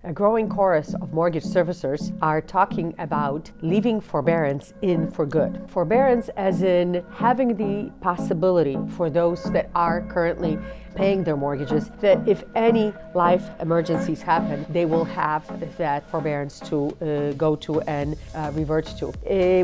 A growing chorus of mortgage servicers are talking about leaving forbearance in for good. Forbearance as in having the possibility for those that are currently paying their mortgages that if any life emergencies happen, they will have that forbearance to go to and revert to.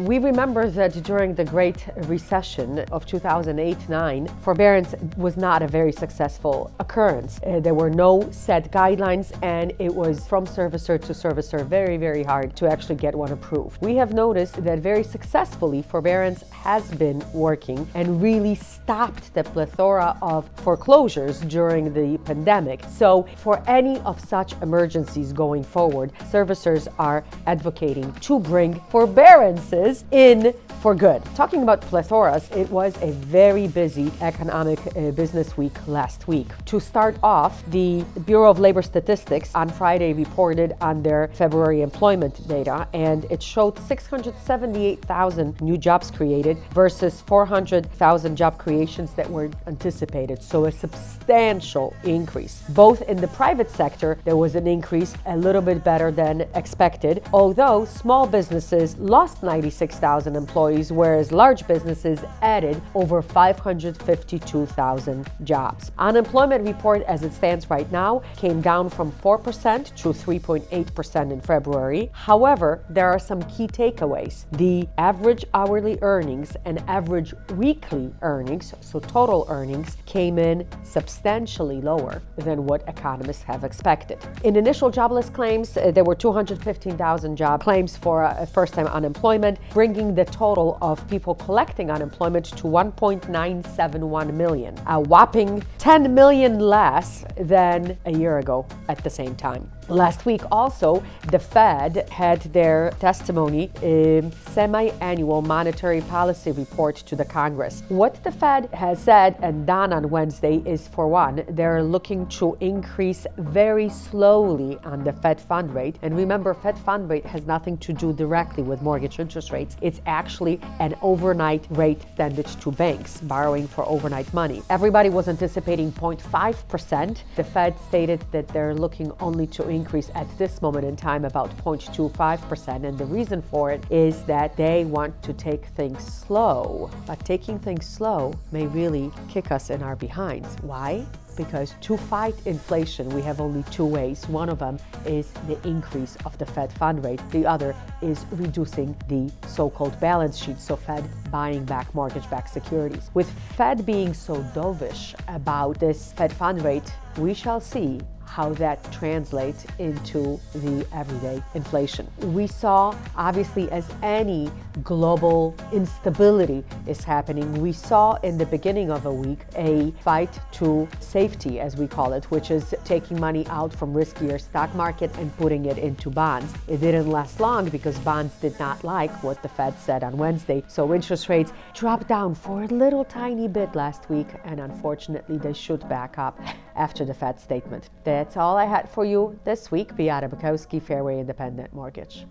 We remember that during the Great Recession of 2008-9, forbearance was not a very successful occurrence. There were no set guidelines, and it was from servicer to servicer very, very hard to actually get one approved. We have noticed that very successfully forbearance has been working and really stopped the plethora of foreclosures during the pandemic. So for any of such emergencies going forward, servicers are advocating to bring forbearances in for good. Talking about plethoras, it was a very busy economic business week last week. To start off, the Bureau of Labor Statistics on Friday reported on their February employment data, and it showed 678,000 new jobs created versus 400,000 job creations that were anticipated. So a substantial increase. Both in the private sector, there was an increase a little bit better than expected, although small businesses lost 96,000 employees, whereas large businesses added over 552,000 jobs. Unemployment report as it stands right now came down from 4% to 3.8% in February. However, there are some key takeaways. The average hourly earnings and average weekly earnings, so total earnings, came in substantially lower than what economists have expected. In initial jobless claims, there were 215,000 job claims for first-time unemployment, bringing the total of people collecting unemployment to 1.971 million, a whopping 10 million less than a year ago at the same time. Last week also, the Fed had their testimony semi-annual monetary policy report to the Congress. What the Fed has said and done on Wednesday is, for one, they're looking to increase very slowly on the Fed fund rate. And remember, Fed fund rate has nothing to do directly with mortgage interest rates. It's actually an overnight rate extended to banks borrowing for overnight money. Everybody was anticipating 0.5%. The Fed stated that they're looking only to increase at this moment in time about 0.25%, and the reason for it is that they want to take things slow. But taking things slow may really kick us in our behinds. Why? Because to fight inflation, we have only two ways. One of them is the increase of the Fed fund rate. The other is reducing the so-called balance sheet, so Fed buying back mortgage-backed securities. With Fed being so dovish about this Fed fund rate, we shall see how that translates into the everyday inflation. We saw, obviously, as any global instability is happening, we saw in the beginning of a week a fight to safety, as we call it, which is taking money out from riskier stock market and putting it into bonds. It didn't last long because bonds did not like what the Fed said on Wednesday. So interest rates dropped down for a little tiny bit last week, and unfortunately they shoot back up after the Fed statement. That's all I had for you this week. Beata Bukowski, Fairway Independent Mortgage.